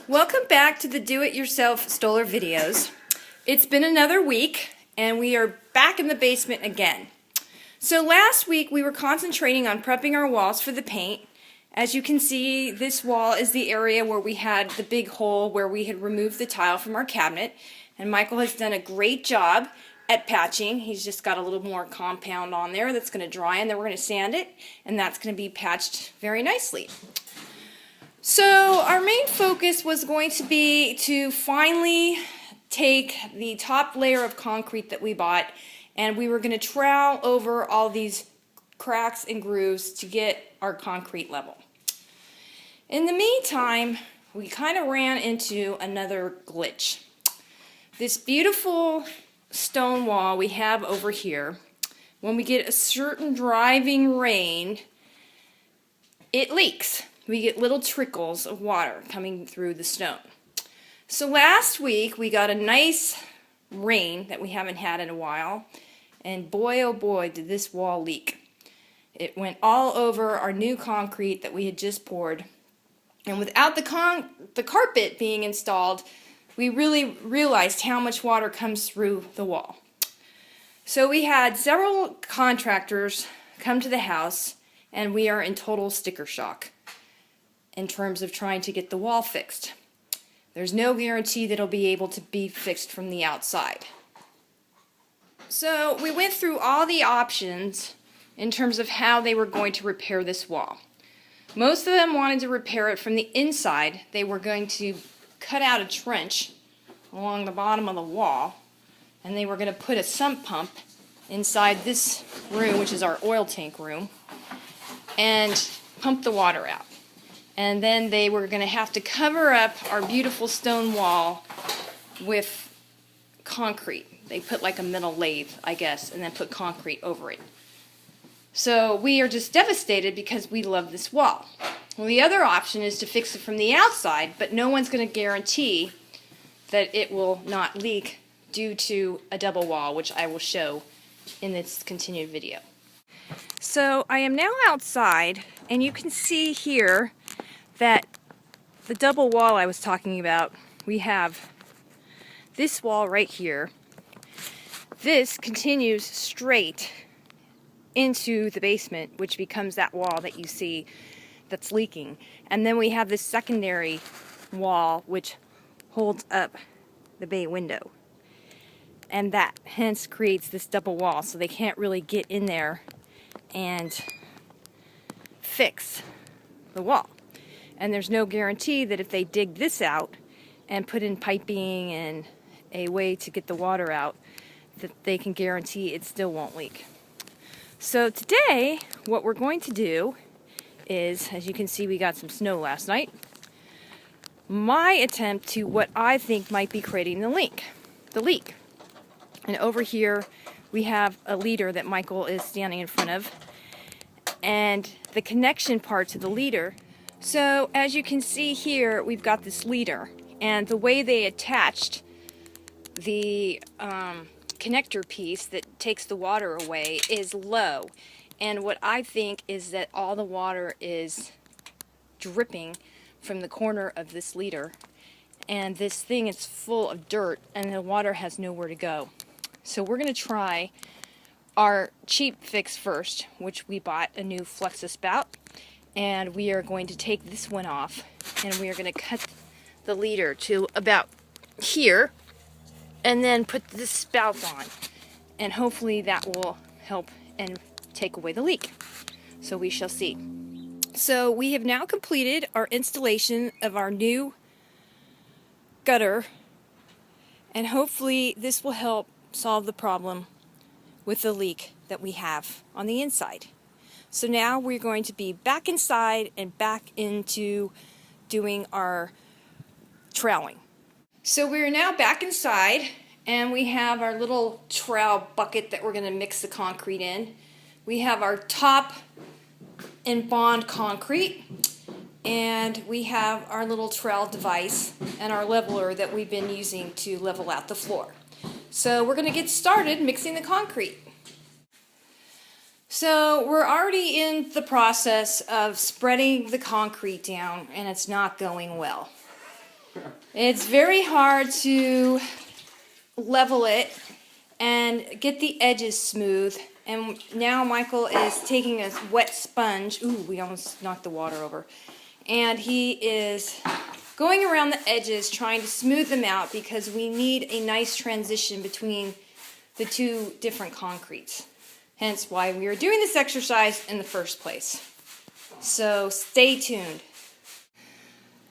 Welcome back to the Do-It-Yourself Stoller videos. It's been another week and we are back in the basement again. So last week we were concentrating on prepping our walls for the paint. As you can see, this wall is the area where we had the big hole where we had removed the tile from our cabinet, and Michael has done a great job at patching. He's just got a little more compound on there that's going to dry, and then we're going to sand it, and that's going to be patched very nicely. So our main focus was going to be to finally take the top layer of concrete that we bought, and we were going to trowel over all these cracks and grooves to get our concrete level. In the meantime, we kind of ran into another glitch. This beautiful stone wall we have over here, when we get a certain driving rain, it leaks. We get little trickles of water coming through the stone. So last week we got a nice rain that we haven't had in a while, and boy oh boy did this wall leak. It went all over our new concrete that we had just poured, and without the carpet being installed, we really realized how much water comes through the wall. So we had several contractors come to the house, and we are in total sticker shock in terms of trying to get the wall fixed. There's no guarantee that it'll be able to be fixed from the outside. So we went through all the options in terms of how they were going to repair this wall. Most of them wanted to repair it from the inside. They were going to cut out a trench along the bottom of the wall, and they were going to put a sump pump inside this room, which is our oil tank room, and pump the water out. And then they were going to have to cover up our beautiful stone wall with concrete. They put like a metal lathe, I guess, and then put concrete over it. So we are just devastated because we love this wall. Well, the other option is to fix it from the outside, but no one's going to guarantee that it will not leak due to a double wall, which I will show in this continued video. So I am now outside, and you can see here that the double wall I was talking about, we have this wall right here. This continues straight into the basement, which becomes that wall that you see that's leaking. And then we have this secondary wall which holds up the bay window. And that hence creates this double wall, so they can't really get in there and fix the wall. And there's no guarantee that if they dig this out and put in piping and a way to get the water out, that they can guarantee it still won't leak. So today, what we're going to do is, as you can see, we got some snow last night. My attempt to what I think might be creating the leak. And over here, we have a leader that Michael is standing in front of, and the connection part to the leader. So as you can see here, we've got this leader, and the way they attached the connector piece that takes the water away is low. And what I think is that all the water is dripping from the corner of this leader, and this thing is full of dirt, and the water has nowhere to go. So we're going to try our cheap fix first, which we bought a new Flexa spout. And we are going to take this one off, and we are going to cut the leader to about here, and then put this spout on. And hopefully that will help and take away the leak. So we shall see. So we have now completed our installation of our new gutter, and hopefully this will help solve the problem with the leak that we have on the inside. So now we're going to be back inside and back into doing our troweling. So we're now back inside, and we have our little trowel bucket that we're going to mix the concrete in. We have our top and bond concrete, and we have our little trowel device and our leveler that we've been using to level out the floor. So we're going to get started mixing the concrete. So we're already in the process of spreading the concrete down, and it's not going well. It's very hard to level it and get the edges smooth. And now Michael is taking a wet sponge. Ooh, we almost knocked the water over. And he is going around the edges trying to smooth them out because we need a nice transition between the two different concretes. Hence why we are doing this exercise in the first place. So stay tuned.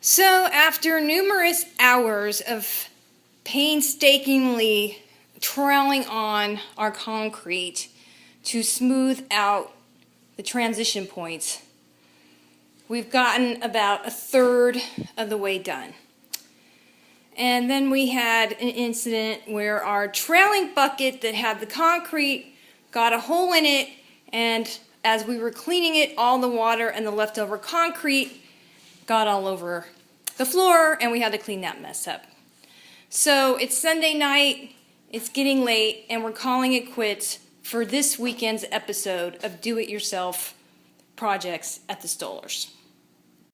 So after numerous hours of painstakingly troweling on our concrete to smooth out the transition points, we've gotten about a third of the way done. And then we had an incident where our trailing bucket that had the concrete got a hole in it, and as we were cleaning it, all the water and the leftover concrete got all over the floor, and we had to clean that mess up. So it's Sunday night, it's getting late, and we're calling it quits for this weekend's episode of Do-It-Yourself projects at the Stollers.